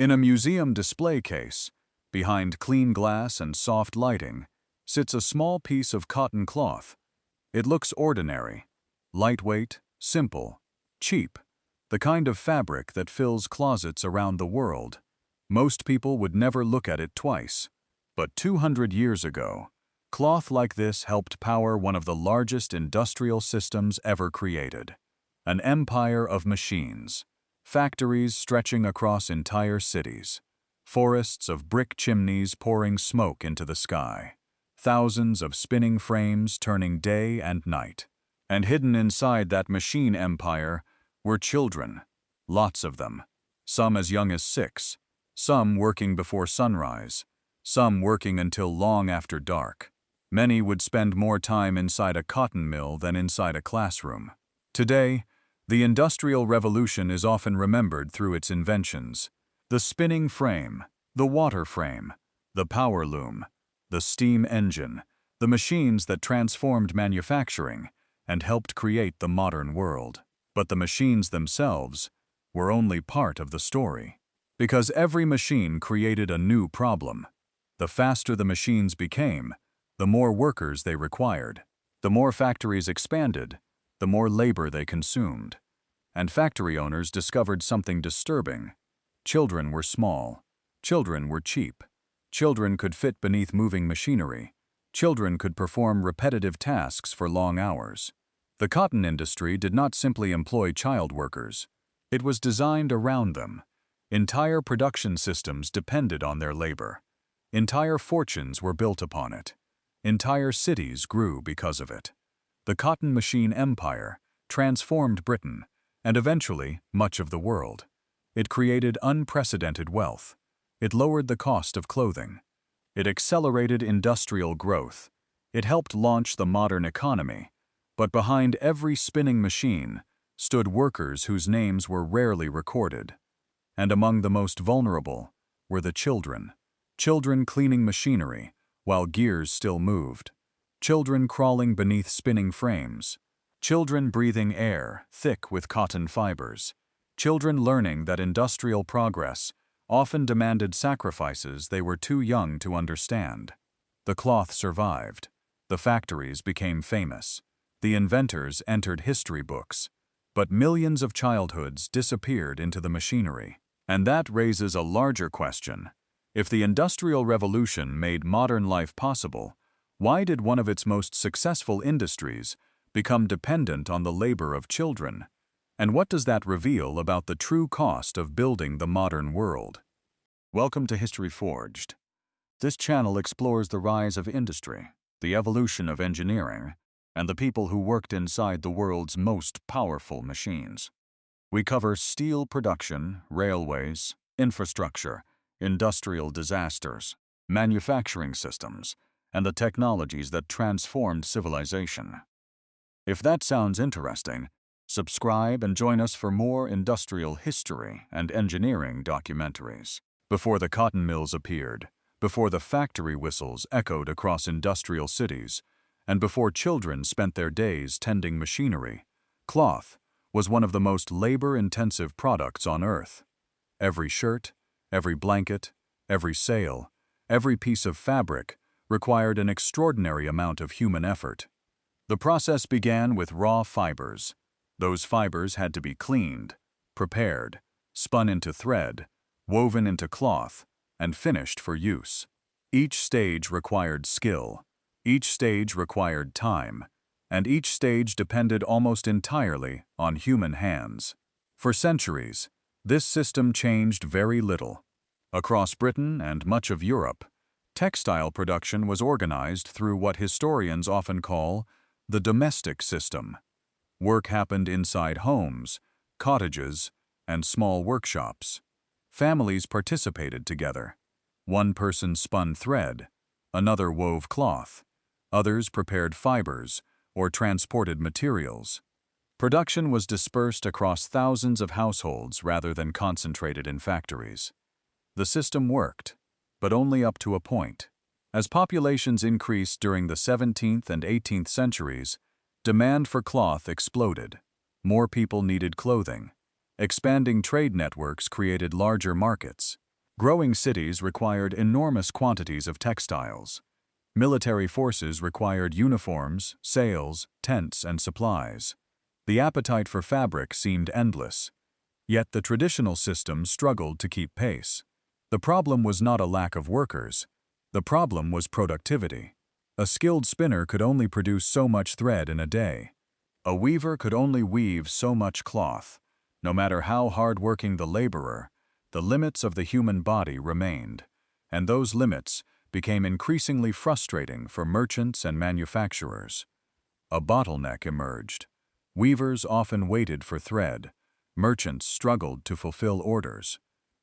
In a museum display case, behind clean glass and soft lighting, sits a small piece of cotton cloth. It looks ordinary, lightweight, simple, cheap, the kind of fabric that fills closets around the world. Most people would never look at it twice. But 200 years ago, cloth like this helped power one of the largest industrial systems ever created. An empire of machines, factories stretching across entire cities, forests of brick chimneys pouring smoke into the sky, thousands of spinning frames turning day and night. And hidden inside that machine empire were children, lots of them, some as young as 6, some working before sunrise, some working until long after dark. Many would spend more time inside a cotton mill than inside a classroom. Today, the Industrial Revolution is often remembered through its inventions: the spinning frame, the water frame, the power loom, the steam engine, the machines that transformed manufacturing and helped create the modern world. But the machines themselves were only part of the story, because every machine created a new problem. The faster the machines became, the more workers they required. The more factories expanded, the more labor they consumed. And factory owners discovered something disturbing. Children were small. Children were cheap. Children could fit beneath moving machinery. Children could perform repetitive tasks for long hours. The cotton industry did not simply employ child workers. It was designed around them. Entire production systems depended on their labor. Entire fortunes were built upon it. Entire cities grew because of it. The cotton machine empire transformed Britain, and eventually much of the world. It created unprecedented wealth. It lowered the cost of clothing. It accelerated industrial growth. It helped launch the modern economy. But behind every spinning machine stood workers whose names were rarely recorded. And among the most vulnerable were the children. Children cleaning machinery while gears still moved. Children crawling beneath spinning frames. Children breathing air thick with cotton fibers. Children learning that industrial progress often demanded sacrifices they were too young to understand. The cloth survived. The factories became famous. The inventors entered history books. But millions of childhoods disappeared into the machinery. And that raises a larger question. If the Industrial Revolution made modern life possible, why did one of its most successful industries become dependent on the labor of children? And what does that reveal about the true cost of building the modern world? Welcome to History Forged. This channel explores the rise of industry, the evolution of engineering, and the people who worked inside the world's most powerful machines. We cover steel production, railways, infrastructure, industrial disasters, manufacturing systems, and the technologies that transformed civilization. If that sounds interesting, subscribe and join us for more industrial history and engineering documentaries. Before the cotton mills appeared, before the factory whistles echoed across industrial cities, and before children spent their days tending machinery, cloth was one of the most labor-intensive products on Earth. Every shirt, every blanket, every sail, every piece of fabric required an extraordinary amount of human effort. The process began with raw fibers. Those fibers had to be cleaned, prepared, spun into thread, woven into cloth, and finished for use. Each stage required skill. Each stage required time, and each stage depended almost entirely on human hands. For centuries, this system changed very little. Across Britain and much of Europe, textile production was organized through what historians often call the domestic system. Work happened inside homes, cottages, and small workshops. Families participated together. One person spun thread, another wove cloth, others prepared fibers or transported materials. Production was dispersed across thousands of households rather than concentrated in factories. The system worked, but only up to a point. As populations increased during the 17th and 18th centuries, demand for cloth exploded. More people needed clothing. Expanding trade networks created larger markets. Growing cities required enormous quantities of textiles. Military forces required uniforms, sails, tents, and supplies. The appetite for fabric seemed endless. Yet the traditional system struggled to keep pace. The problem was not a lack of workers. The problem was productivity. A skilled spinner could only produce so much thread in a day. A weaver could only weave so much cloth. No matter how hard-working the laborer, the limits of the human body remained, and those limits became increasingly frustrating for merchants and manufacturers. A bottleneck emerged. Weavers often waited for thread. Merchants struggled to fulfill orders.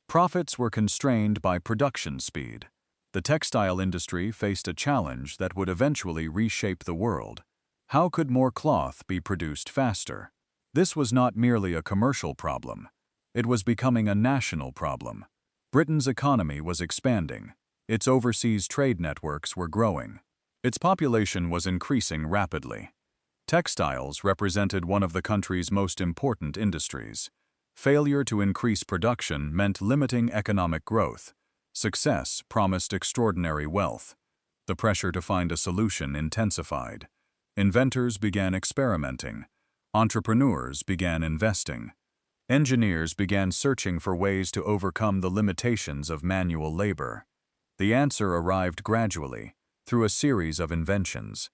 Profits were constrained by production speed. The textile industry faced a challenge that would eventually reshape the world. How could more cloth be produced faster? This was not merely a commercial problem. It was becoming a national problem. Britain's economy was expanding. Its overseas trade networks were growing. Its population was increasing rapidly. Textiles represented one of the country's most important industries. Failure to increase production meant limiting economic growth. Success promised extraordinary wealth. The pressure to find a solution intensified. Inventors began experimenting. Entrepreneurs began investing. Engineers began searching for ways to overcome the limitations of manual labor. The answer arrived gradually, through a series of inventions.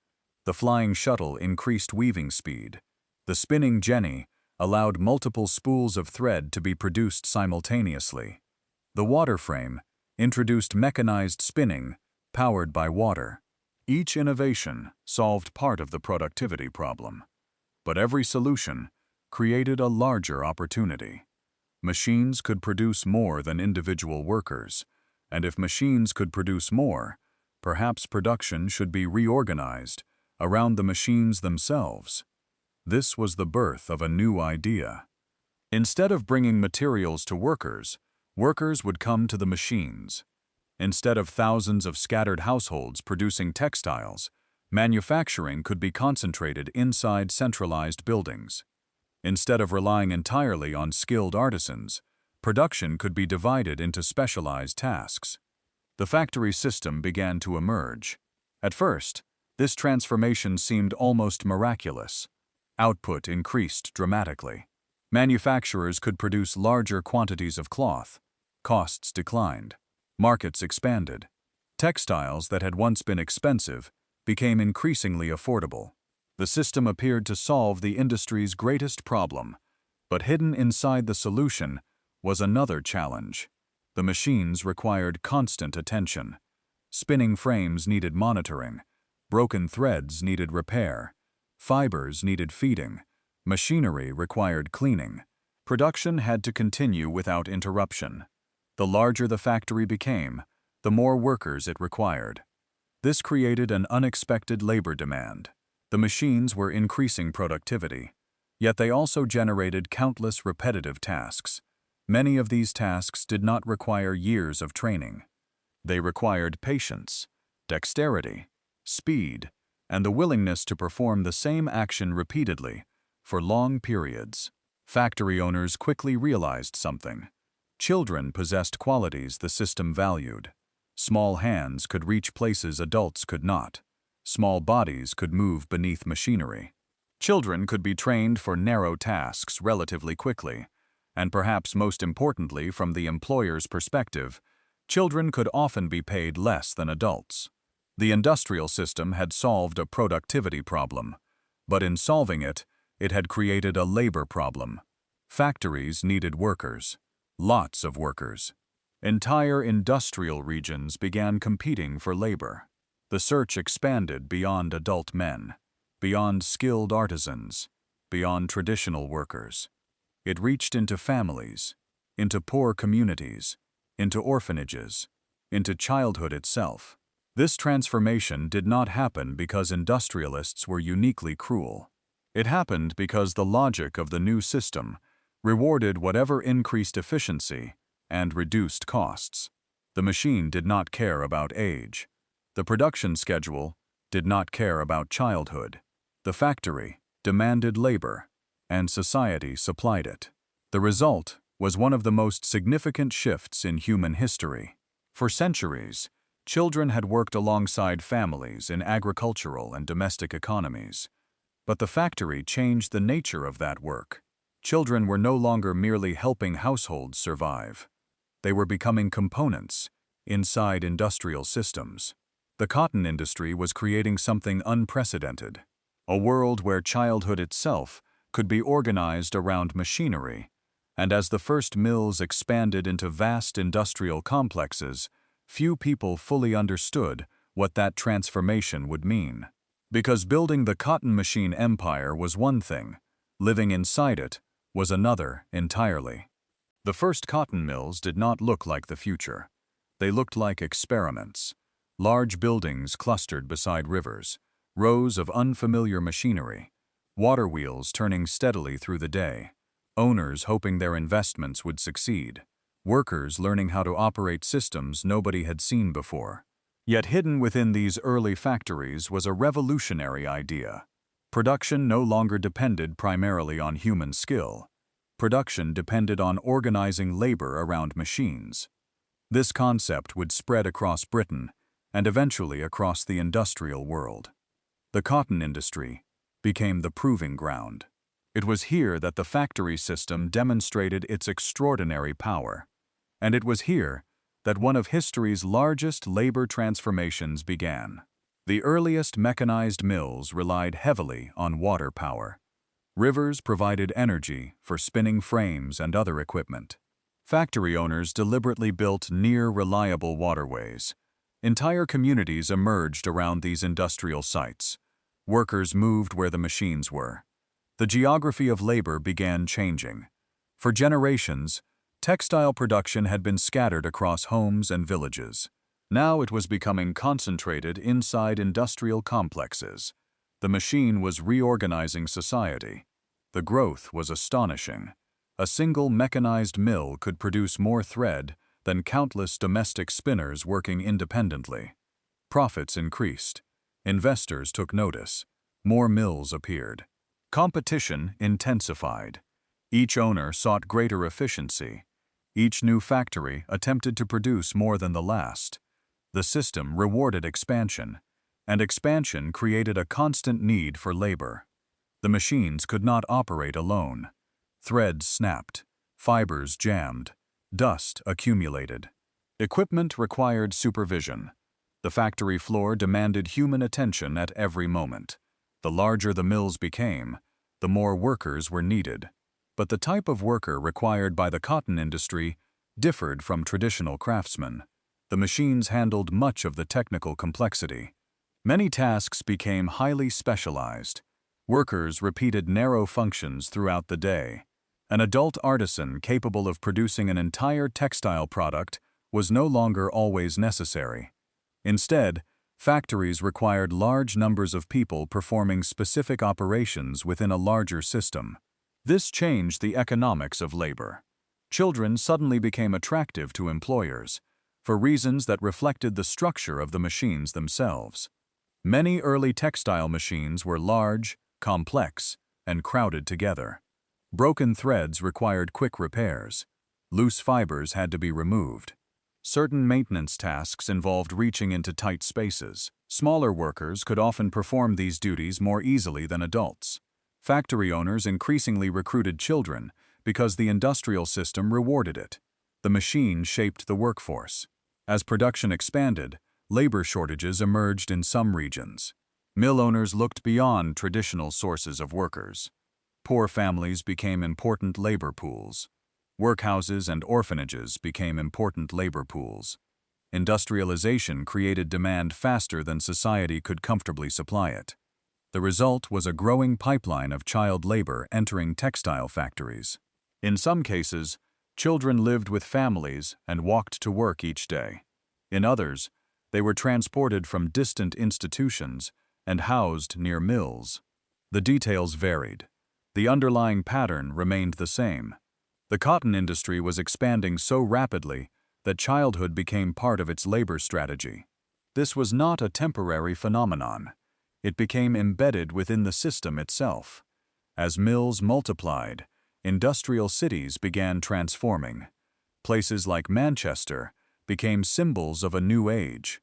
The flying shuttle increased weaving speed. The spinning jenny allowed multiple spools of thread to be produced simultaneously. The water frame introduced mechanized spinning, powered by water. Each innovation solved part of the productivity problem. But every solution created a larger opportunity. Machines could produce more than individual workers, and if machines could produce more, perhaps production should be reorganized around the machines themselves. This was the birth of a new idea. Instead of bringing materials to workers, workers would come to the machines. Instead of thousands of scattered households producing textiles, manufacturing could be concentrated inside centralized buildings. Instead of relying entirely on skilled artisans, production could be divided into specialized tasks. The factory system began to emerge. At first, this transformation seemed almost miraculous. Output increased dramatically. Manufacturers could produce larger quantities of cloth. Costs declined. Markets expanded. Textiles that had once been expensive became increasingly affordable. The system appeared to solve the industry's greatest problem, but hidden inside the solution was another challenge. The machines required constant attention. Spinning frames needed monitoring. Broken threads needed repair. Fibers needed feeding. Machinery required cleaning. Production had to continue without interruption. The larger the factory became, the more workers it required. This created an unexpected labor demand. The machines were increasing productivity, yet they also generated countless repetitive tasks. Many of these tasks did not require years of training. They required patience, dexterity, speed, and the willingness to perform the same action repeatedly for long periods. Factory owners quickly realized something. Children possessed qualities the system valued. Small hands could reach places adults could not. Small bodies could move beneath machinery. Children could be trained for narrow tasks relatively quickly, and perhaps most importantly from the employer's perspective, children could often be paid less than adults. The industrial system had solved a productivity problem, but in solving it, it had created a labor problem. Factories needed workers, lots of workers. Entire industrial regions began competing for labor. The search expanded beyond adult men, beyond skilled artisans, beyond traditional workers. It reached into families, into poor communities, into orphanages, into childhood itself. This transformation did not happen because industrialists were uniquely cruel. It happened because the logic of the new system rewarded whatever increased efficiency and reduced costs. The machine did not care about age. The production schedule did not care about childhood. The factory demanded labor, and society supplied it. The result was one of the most significant shifts in human history. For centuries, children had worked alongside families in agricultural and domestic economies. But the factory changed the nature of that work. Children were no longer merely helping households survive. They were becoming components inside industrial systems. The cotton industry was creating something unprecedented, a world where childhood itself could be organized around machinery. And as the first mills expanded into vast industrial complexes, few people fully understood what that transformation would mean. Because building the cotton machine empire was one thing, living inside it was another entirely. The first cotton mills did not look like the future. They looked like experiments. Large buildings clustered beside rivers, rows of unfamiliar machinery, water wheels turning steadily through the day, owners hoping their investments would succeed, workers learning how to operate systems nobody had seen before. Yet hidden within these early factories was a revolutionary idea. Production no longer depended primarily on human skill. Production depended on organizing labor around machines. This concept would spread across Britain and eventually across the industrial world. The cotton industry became the proving ground. It was here that the factory system demonstrated its extraordinary power. And it was here that one of history's largest labor transformations began. The earliest mechanized mills relied heavily on water power. Rivers provided energy for spinning frames and other equipment. Factory owners deliberately built near reliable waterways. Entire communities emerged around these industrial sites. Workers moved where the machines were. The geography of labor began changing. For generations, textile production had been scattered across homes and villages. Now it was becoming concentrated inside industrial complexes. The machine was reorganizing society. The growth was astonishing. A single mechanized mill could produce more thread than countless domestic spinners working independently. Profits increased. Investors took notice. More mills appeared. Competition intensified. Each owner sought greater efficiency. Each new factory attempted to produce more than the last. The system rewarded expansion, and expansion created a constant need for labor. The machines could not operate alone. Threads snapped, fibers jammed, dust accumulated. Equipment required supervision. The factory floor demanded human attention at every moment. The larger the mills became, the more workers were needed. But the type of worker required by the cotton industry differed from traditional craftsmen. The machines handled much of the technical complexity. Many tasks became highly specialized. Workers repeated narrow functions throughout the day. An adult artisan capable of producing an entire textile product was no longer always necessary. Instead, factories required large numbers of people performing specific operations within a larger system. This changed the economics of labor. Children suddenly became attractive to employers, for reasons that reflected the structure of the machines themselves. Many early textile machines were large, complex, and crowded together. Broken threads required quick repairs. Loose fibers had to be removed. Certain maintenance tasks involved reaching into tight spaces. Smaller workers could often perform these duties more easily than adults. Factory owners increasingly recruited children because the industrial system rewarded it. The machine shaped the workforce. As production expanded, labor shortages emerged in some regions. Mill owners looked beyond traditional sources of workers. Poor families became important labor pools. Workhouses and orphanages became important labor pools. Industrialization created demand faster than society could comfortably supply it. The result was a growing pipeline of child labor entering textile factories. In some cases, children lived with families and walked to work each day. In others, they were transported from distant institutions and housed near mills. The details varied. The underlying pattern remained the same. The cotton industry was expanding so rapidly that childhood became part of its labor strategy. This was not a temporary phenomenon. It became embedded within the system itself. As mills multiplied, industrial cities began transforming. Places like Manchester became symbols of a new age.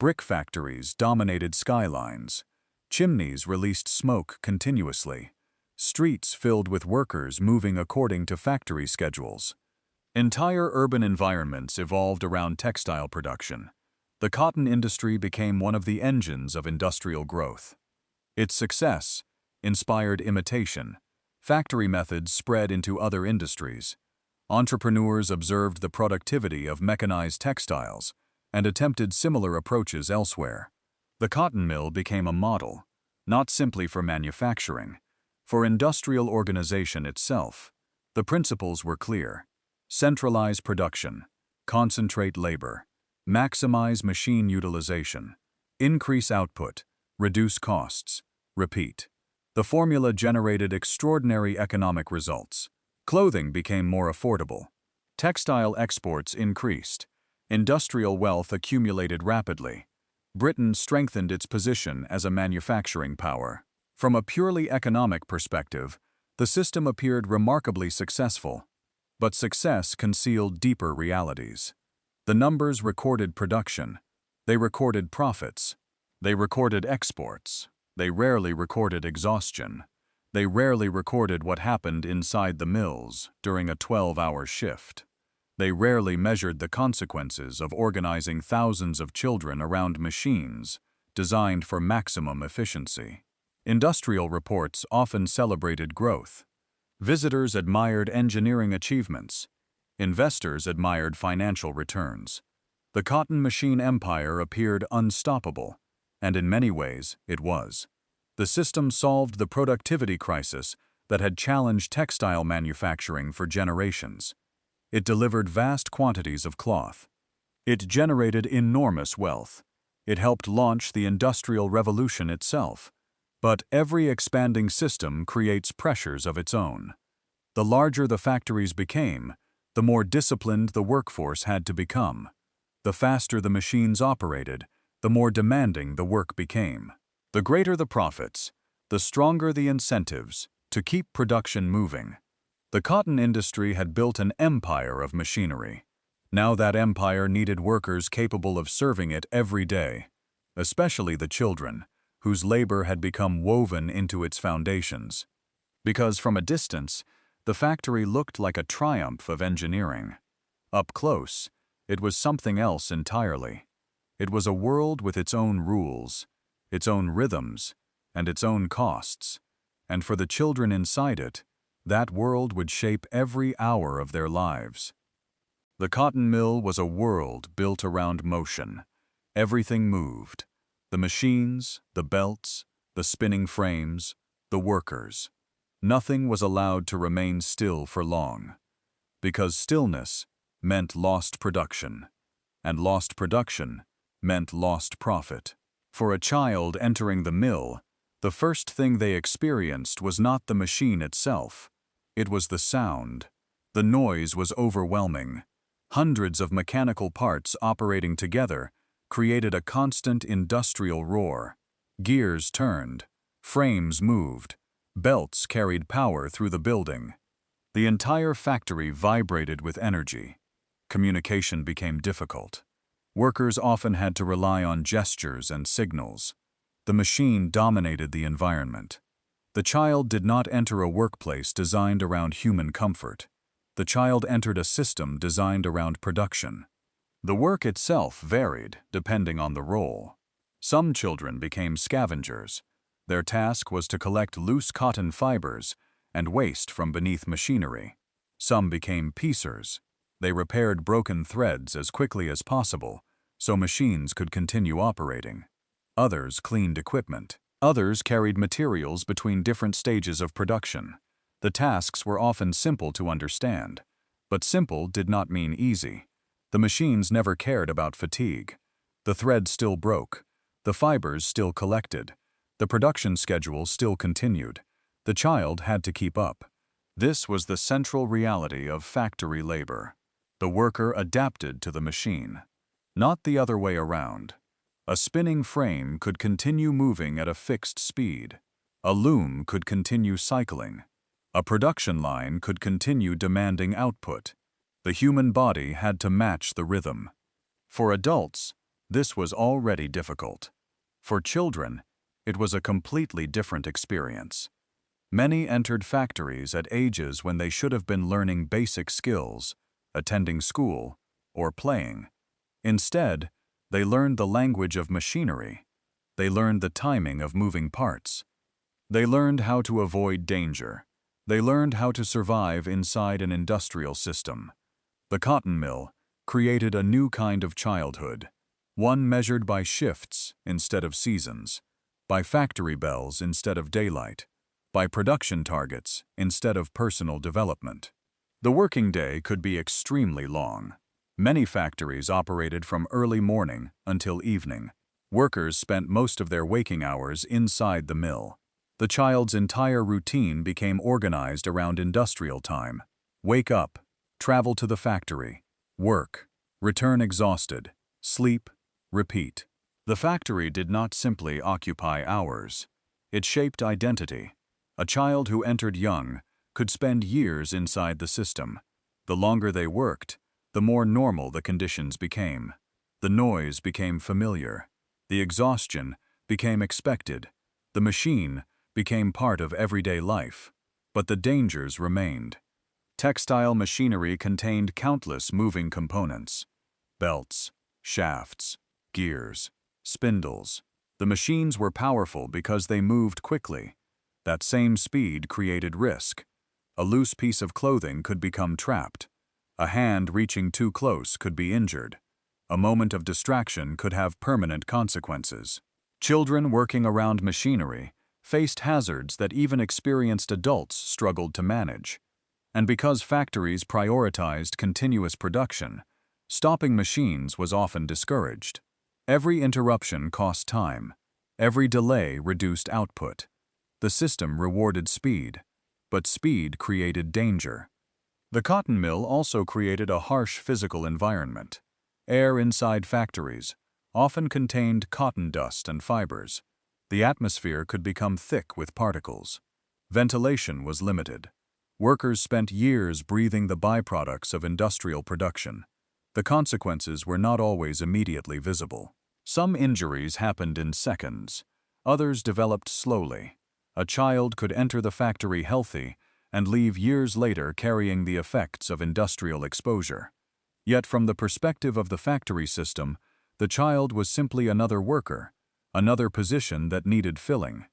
Brick factories dominated skylines. Chimneys released smoke continuously. Streets filled with workers moving according to factory schedules. Entire urban environments evolved around textile production. The cotton industry became one of the engines of industrial growth. Its success inspired imitation. Factory methods spread into other industries. Entrepreneurs observed the productivity of mechanized textiles and attempted similar approaches elsewhere. The cotton mill became a model, not simply for manufacturing, for industrial organization itself. The principles were clear: centralize production, concentrate labor, maximize machine utilization, increase output, reduce costs, repeat. The formula generated extraordinary economic results. Clothing became more affordable. Textile exports increased. Industrial wealth accumulated rapidly. Britain strengthened its position as a manufacturing power. From a purely economic perspective, the system appeared remarkably successful. But success concealed deeper realities. The numbers recorded production. They recorded profits. They recorded exports. They rarely recorded exhaustion. They rarely recorded what happened inside the mills during a 12-hour shift. They rarely measured the consequences of organizing thousands of children around machines designed for maximum efficiency. Industrial reports often celebrated growth. Visitors admired engineering achievements. Investors admired financial returns. The cotton machine empire appeared unstoppable, and in many ways it was. The system solved the productivity crisis that had challenged textile manufacturing for generations. It delivered vast quantities of cloth. It generated enormous wealth. It helped launch the Industrial Revolution itself. But every expanding system creates pressures of its own. The larger the factories became, the more disciplined the workforce had to become. The faster the machines operated, the more demanding the work became. The greater the profits, the stronger the incentives to keep production moving. The cotton industry had built an empire of machinery. Now that empire needed workers capable of serving it every day, especially the children, whose labor had become woven into its foundations. Because from a distance, the factory looked like a triumph of engineering. Up close, it was something else entirely. It was a world with its own rules, its own rhythms, and its own costs. And for the children inside it, that world would shape every hour of their lives. The cotton mill was a world built around motion. Everything moved. The machines, the belts, the spinning frames, the workers. Nothing was allowed to remain still for long, because stillness meant lost production, and lost production meant lost profit. For a child entering the mill, the first thing they experienced was not the machine itself. It was the sound. The noise was overwhelming. Hundreds of mechanical parts operating together created a constant industrial roar. Gears turned, frames moved, belts carried power through the building. The entire factory vibrated with energy. Communication became difficult. Workers often had to rely on gestures and signals. The machine dominated the environment. The child did not enter a workplace designed around human comfort. The child entered a system designed around production. The work itself varied depending on the role. Some children became scavengers. Their task was to collect loose cotton fibers and waste from beneath machinery. Some became piecers. They repaired broken threads as quickly as possible so machines could continue operating. Others cleaned equipment. Others carried materials between different stages of production. The tasks were often simple to understand, but simple did not mean easy. The machines never cared about fatigue. The thread still broke. The fibers still collected. The production schedule still continued. The child had to keep up. This was the central reality of factory labor. The worker adapted to the machine, not the other way around. A spinning frame could continue moving at a fixed speed. A loom could continue cycling. A production line could continue demanding output. The human body had to match the rhythm. For adults, this was already difficult. For children, it was a completely different experience. Many entered factories at ages when they should have been learning basic skills, attending school, or playing. Instead, they learned the language of machinery. They learned the timing of moving parts. They learned how to avoid danger. They learned how to survive inside an industrial system. The cotton mill created a new kind of childhood, one measured by shifts instead of seasons, by factory bells instead of daylight, by production targets instead of personal development. The working day could be extremely long. Many factories operated from early morning until evening. Workers spent most of their waking hours inside the mill. The child's entire routine became organized around industrial time. Wake up, travel to the factory, work, return exhausted, sleep, repeat. The factory did not simply occupy hours. It shaped identity. A child who entered young could spend years inside the system. The longer they worked, the more normal the conditions became. The noise became familiar. The exhaustion became expected. The machine became part of everyday life. But the dangers remained. Textile machinery contained countless moving components: belts, shafts, gears, spindles. The machines were powerful because they moved quickly. That same speed created risk. A loose piece of clothing could become trapped. A hand reaching too close could be injured. A moment of distraction could have permanent consequences. Children working around machinery faced hazards that even experienced adults struggled to manage. And because factories prioritized continuous production, stopping machines was often discouraged. Every interruption cost time. Every delay reduced output. The system rewarded speed, but speed created danger. The cotton mill also created a harsh physical environment. Air inside factories often contained cotton dust and fibers. The atmosphere could become thick with particles. Ventilation was limited. Workers spent years breathing the byproducts of industrial production. The consequences were not always immediately visible. Some injuries happened in seconds. Others developed slowly. A child could enter the factory healthy and leave years later carrying the effects of industrial exposure. Yet from the perspective of the factory system, the child was simply another worker, another position that needed filling,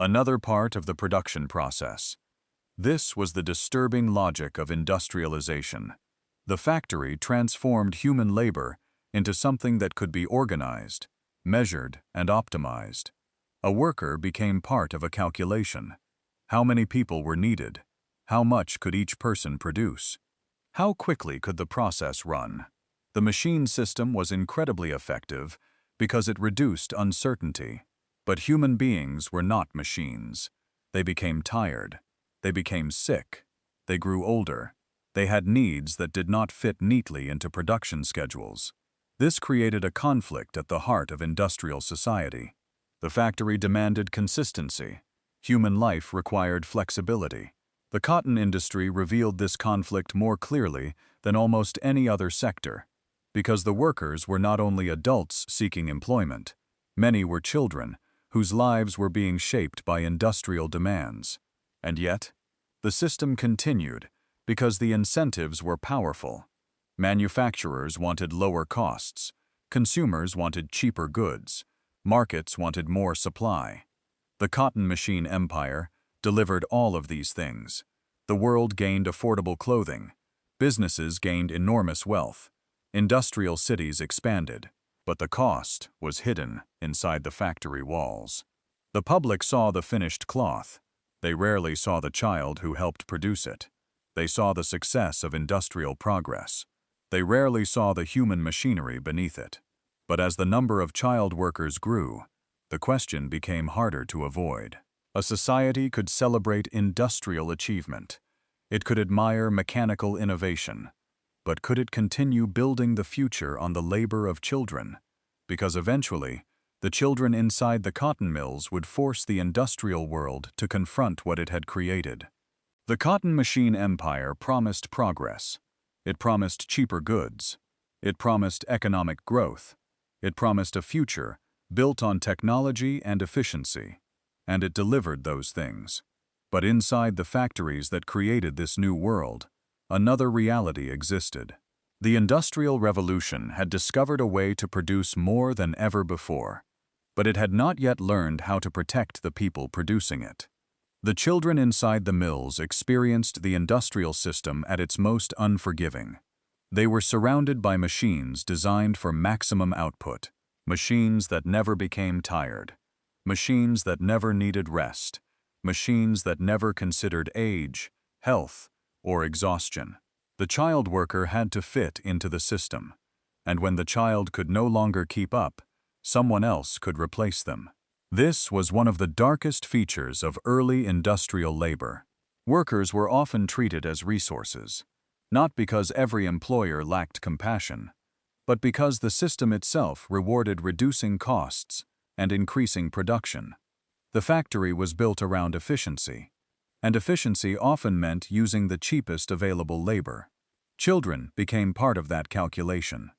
another part of the production process. This was the disturbing logic of industrialization. The factory transformed human labor into something that could be organized, measured, and optimized. A worker became part of a calculation. How many people were needed? How much could each person produce? How quickly could the process run? The machine system was incredibly effective because it reduced uncertainty. But human beings were not machines. They became tired. They became sick. They grew older. They had needs that did not fit neatly into production schedules. This created a conflict at the heart of industrial society. The factory demanded consistency. Human life required flexibility. The cotton industry revealed this conflict more clearly than almost any other sector, because the workers were not only adults seeking employment. Many were children whose lives were being shaped by industrial demands. And yet, the system continued because the incentives were powerful. Manufacturers wanted lower costs. Consumers wanted cheaper goods. Markets wanted more supply. The cotton machine empire delivered all of these things. The world gained affordable clothing. Businesses gained enormous wealth. Industrial cities expanded. But the cost was hidden inside the factory walls. The public saw the finished cloth. They rarely saw the child who helped produce it. They saw the success of industrial progress. They rarely saw the human machinery beneath it. But as the number of child workers grew, the question became harder to avoid. A society could celebrate industrial achievement. It could admire mechanical innovation. But could it continue building the future on the labor of children? Because eventually, the children inside the cotton mills would force the industrial world to confront what it had created. The cotton machine empire promised progress. It promised cheaper goods. It promised economic growth. It promised a future built on technology and efficiency. And it delivered those things. But inside the factories that created this new world, another reality existed. The Industrial Revolution had discovered a way to produce more than ever before, but it had not yet learned how to protect the people producing it. The children inside the mills experienced the industrial system at its most unforgiving. They were surrounded by machines designed for maximum output, machines that never became tired, machines that never needed rest, machines that never considered age, health, or exhaustion. The child worker had to fit into the system, and when the child could no longer keep up, someone else could replace them. This was one of the darkest features of early industrial labor. Workers were often treated as resources, not because every employer lacked compassion, but because the system itself rewarded reducing costs and increasing production. The factory was built around efficiency, and efficiency often meant using the cheapest available labor. Children became part of that calculation.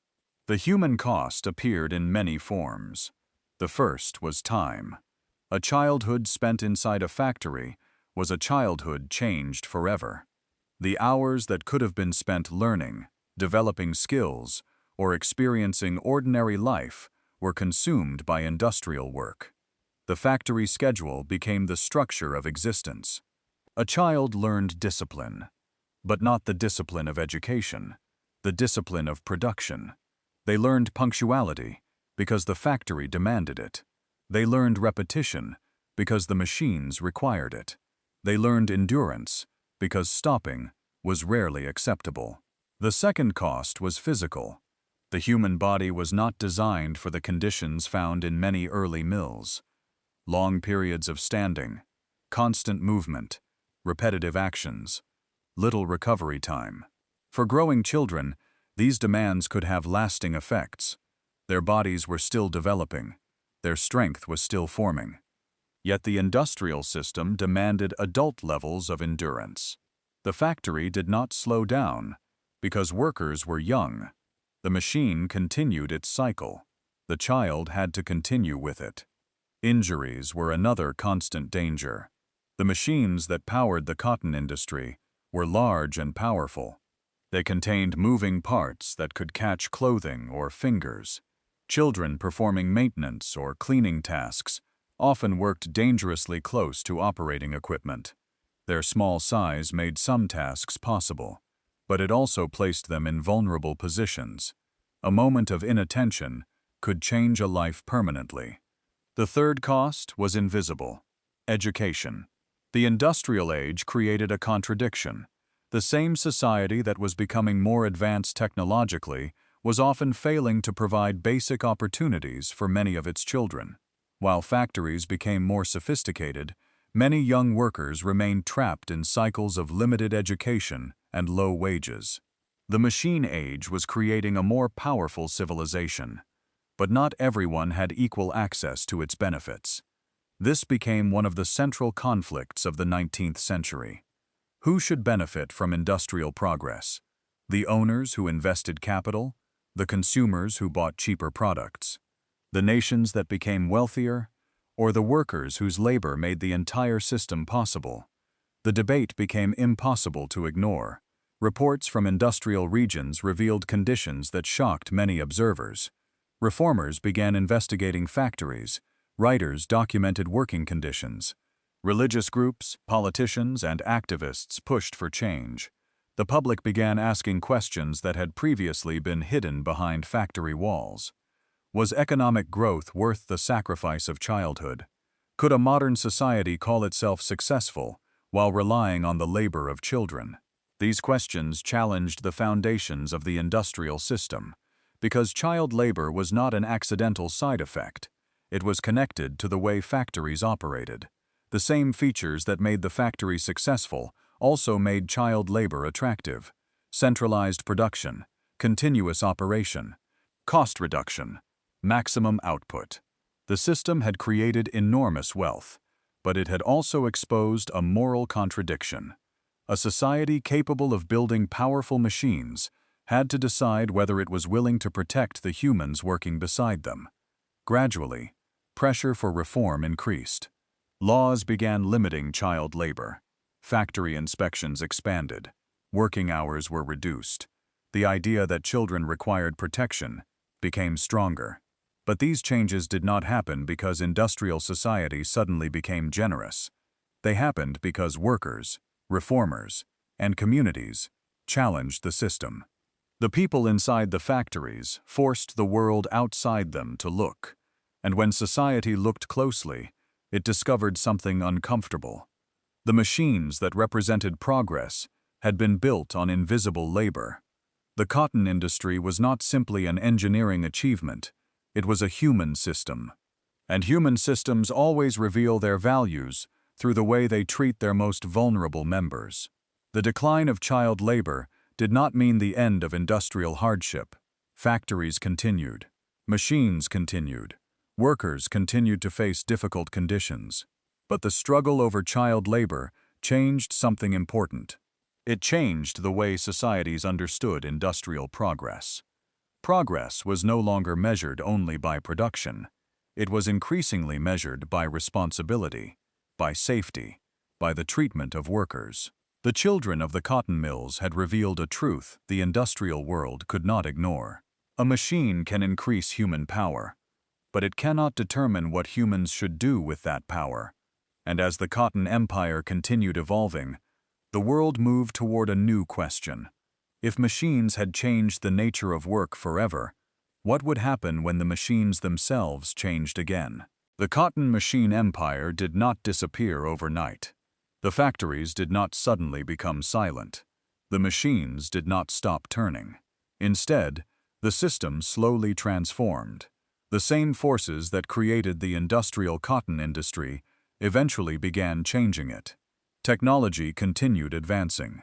The human cost appeared in many forms. The first was time. A childhood spent inside a factory was a childhood changed forever. The hours that could have been spent learning, developing skills, or experiencing ordinary life were consumed by industrial work. The factory schedule became the structure of existence. A child learned discipline, but not the discipline of education, the discipline of production. They learned punctuality because the factory demanded it. They learned repetition because the machines required it. They learned endurance because stopping was rarely acceptable. The second cost was physical. The human body was not designed for the conditions found in many early mills. Long periods of standing, constant movement, repetitive actions, little recovery time. For growing children, these demands could have lasting effects. Their bodies were still developing. Their strength was still forming. Yet the industrial system demanded adult levels of endurance. The factory did not slow down because workers were young. The machine continued its cycle. The child had to continue with it. Injuries were another constant danger. The machines that powered the cotton industry were large and powerful. They contained moving parts that could catch clothing or fingers. Children performing maintenance or cleaning tasks often worked dangerously close to operating equipment. Their small size made some tasks possible, but it also placed them in vulnerable positions. A moment of inattention could change a life permanently. The third cost was invisible: education. The industrial age created a contradiction. The same society that was becoming more advanced technologically was often failing to provide basic opportunities for many of its children. While factories became more sophisticated, many young workers remained trapped in cycles of limited education and low wages. The machine age was creating a more powerful civilization, but not everyone had equal access to its benefits. This became one of the central conflicts of the 19th century. Who should benefit from industrial progress? The owners who invested capital? The consumers who bought cheaper products? The nations that became wealthier? Or the workers whose labor made the entire system possible? The debate became impossible to ignore. Reports from industrial regions revealed conditions that shocked many observers. Reformers began investigating factories. Writers documented working conditions. Religious groups, politicians, and activists pushed for change. The public began asking questions that had previously been hidden behind factory walls. Was economic growth worth the sacrifice of childhood? Could a modern society call itself successful while relying on the labor of children? These questions challenged the foundations of the industrial system, because child labor was not an accidental side effect. It was connected to the way factories operated. The same features that made the factory successful also made child labor attractive: centralized production, continuous operation, cost reduction, maximum output. The system had created enormous wealth, but it had also exposed a moral contradiction. A society capable of building powerful machines had to decide whether it was willing to protect the humans working beside them. Gradually, pressure for reform increased. Laws began limiting child labor. Factory inspections expanded. Working hours were reduced. The idea that children required protection became stronger. But these changes did not happen because industrial society suddenly became generous. They happened because workers, reformers, and communities challenged the system. The people inside the factories forced the world outside them to look, and when society looked closely, it discovered something uncomfortable. The machines that represented progress had been built on invisible labor. The cotton industry was not simply an engineering achievement, it was a human system. And human systems always reveal their values through the way they treat their most vulnerable members. The decline of child labor did not mean the end of industrial hardship. Factories continued. Machines continued. Workers continued to face difficult conditions. But the struggle over child labor changed something important. It changed the way societies understood industrial progress. Progress was no longer measured only by production. It was increasingly measured by responsibility, by safety, by the treatment of workers. The children of the cotton mills had revealed a truth the industrial world could not ignore. A machine can increase human power, but it cannot determine what humans should do with that power. And as the cotton empire continued evolving, the world moved toward a new question. If machines had changed the nature of work forever, what would happen when the machines themselves changed again? The cotton machine empire did not disappear overnight. The factories did not suddenly become silent. The machines did not stop turning. Instead, the system slowly transformed. The same forces that created the industrial cotton industry eventually began changing it. Technology continued advancing.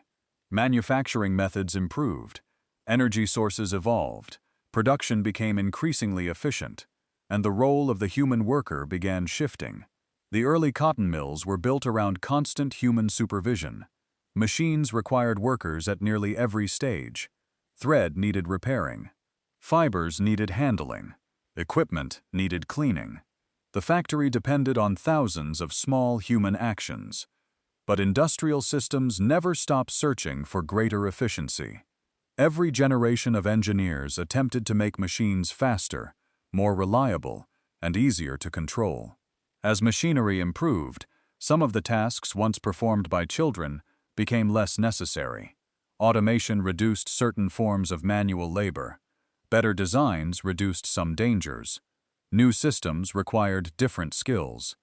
Manufacturing methods improved. Energy sources evolved. Production became increasingly efficient, and the role of the human worker began shifting. The early cotton mills were built around constant human supervision. Machines required workers at nearly every stage. Thread needed repairing. Fibers needed handling. Equipment needed cleaning. The factory depended on thousands of small human actions. But industrial systems never stopped searching for greater efficiency. Every generation of engineers attempted to make machines faster, more reliable, and easier to control. As machinery improved, some of the tasks once performed by children became less necessary. Automation reduced certain forms of manual labor. Better designs reduced some dangers. New systems required different skills.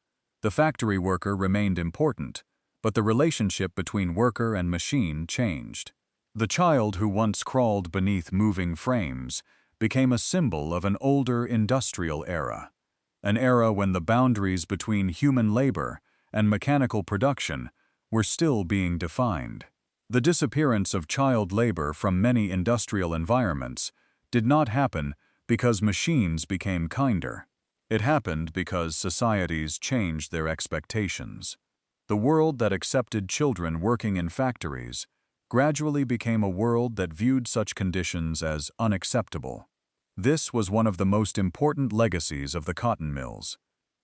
The factory worker remained important, but the relationship between worker and machine changed. The child who once crawled beneath moving frames became a symbol of an older industrial era, an era when the boundaries between human labor and mechanical production were still being defined. The disappearance of child labor from many industrial environments did not happen because machines became kinder. It happened because societies changed their expectations. The world that accepted children working in factories gradually became a world that viewed such conditions as unacceptable. This was one of the most important legacies of the cotton mills.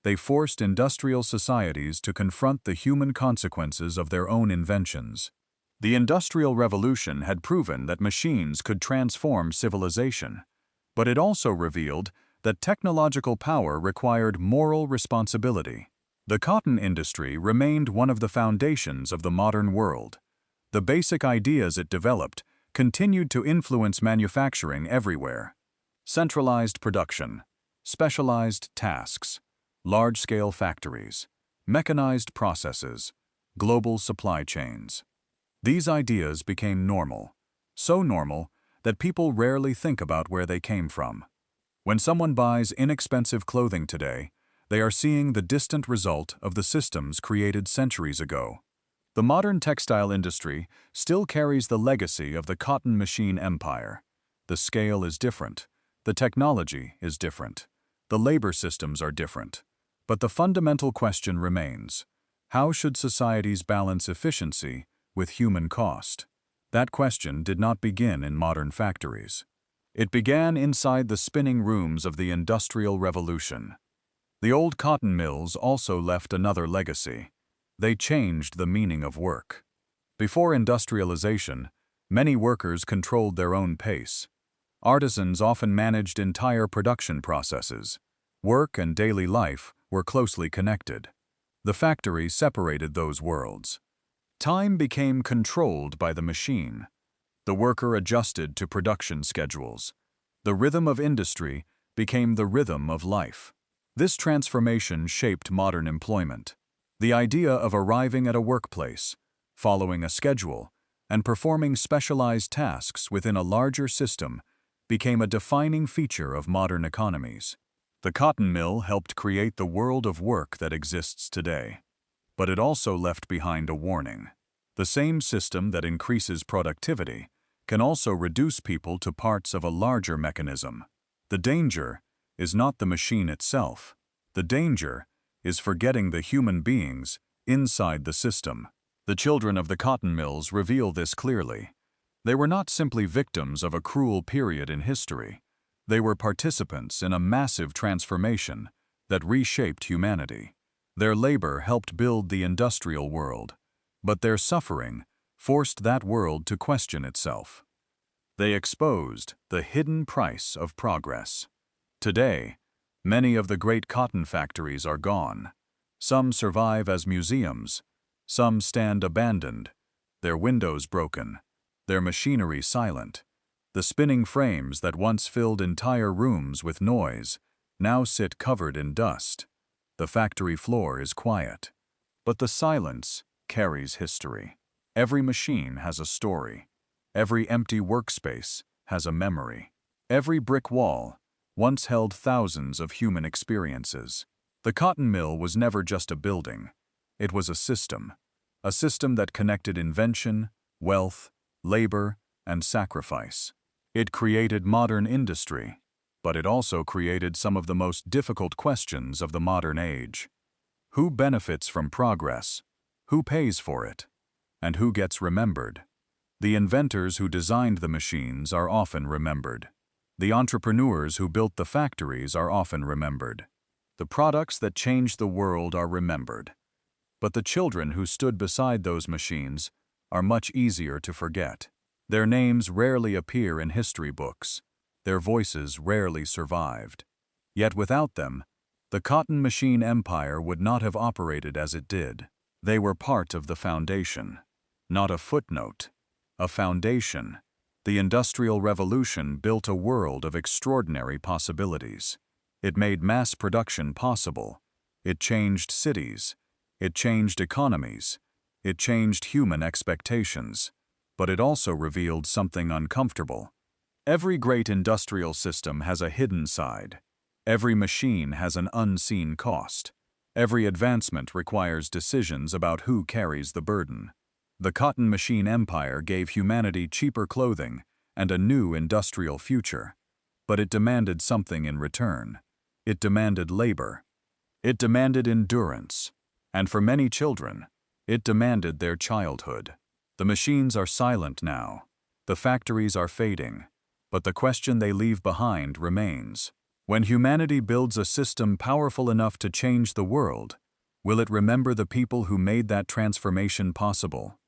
They forced industrial societies to confront the human consequences of their own inventions. The Industrial Revolution had proven that machines could transform civilization, but it also revealed that technological power required moral responsibility. The cotton industry remained one of the foundations of the modern world. The basic ideas it developed continued to influence manufacturing everywhere. Centralized production, specialized tasks, large-scale factories, mechanized processes, global supply chains. These ideas became normal, so normal that people rarely think about where they came from. When someone buys inexpensive clothing today, they are seeing the distant result of the systems created centuries ago. The modern textile industry still carries the legacy of the cotton machine empire. The scale is different. The technology is different. The labor systems are different. But the fundamental question remains: how should societies balance efficiency with human cost? That question did not begin in modern factories. It began inside the spinning rooms of the Industrial Revolution. The old cotton mills also left another legacy. They changed the meaning of work. Before industrialization, many workers controlled their own pace. Artisans often managed entire production processes. Work and daily life were closely connected. The factory separated those worlds. Time became controlled by the machine. The worker adjusted to production schedules. The rhythm of industry became the rhythm of life. This transformation shaped modern employment. The idea of arriving at a workplace, following a schedule, and performing specialized tasks within a larger system became a defining feature of modern economies. The cotton mill helped create the world of work that exists today. But it also left behind a warning. The same system that increases productivity can also reduce people to parts of a larger mechanism. The danger is not the machine itself. The danger is forgetting the human beings inside the system. The children of the cotton mills reveal this clearly. They were not simply victims of a cruel period in history. They were participants in a massive transformation that reshaped humanity. Their labor helped build the industrial world, but their suffering forced that world to question itself. They exposed the hidden price of progress. Today, many of the great cotton factories are gone. Some survive as museums. Some stand abandoned, their windows broken, their machinery silent. The spinning frames that once filled entire rooms with noise now sit covered in dust. The factory floor is quiet, but the silence carries history. Every machine has a story. Every empty workspace has a memory. Every brick wall once held thousands of human experiences. The cotton mill was never just a building. It was a system that connected invention, wealth, labor, and sacrifice. It created modern industry, but it also created some of the most difficult questions of the modern age. Who benefits from progress? Who pays for it? And who gets remembered? The inventors who designed the machines are often remembered. The entrepreneurs who built the factories are often remembered. The products that changed the world are remembered. But the children who stood beside those machines are much easier to forget. Their names rarely appear in history books. Their voices rarely survived. Yet without them, the cotton machine empire would not have operated as it did. They were part of the foundation. Not a footnote, a foundation. The Industrial Revolution built a world of extraordinary possibilities. It made mass production possible. It changed cities. It changed economies. It changed human expectations. But it also revealed something uncomfortable. Every great industrial system has a hidden side. Every machine has an unseen cost. Every advancement requires decisions about who carries the burden. The cotton machine empire gave humanity cheaper clothing and a new industrial future. But it demanded something in return. It demanded labor. It demanded endurance. And for many children, it demanded their childhood. The machines are silent now. The factories are fading. But the question they leave behind remains. When humanity builds a system powerful enough to change the world, will it remember the people who made that transformation possible?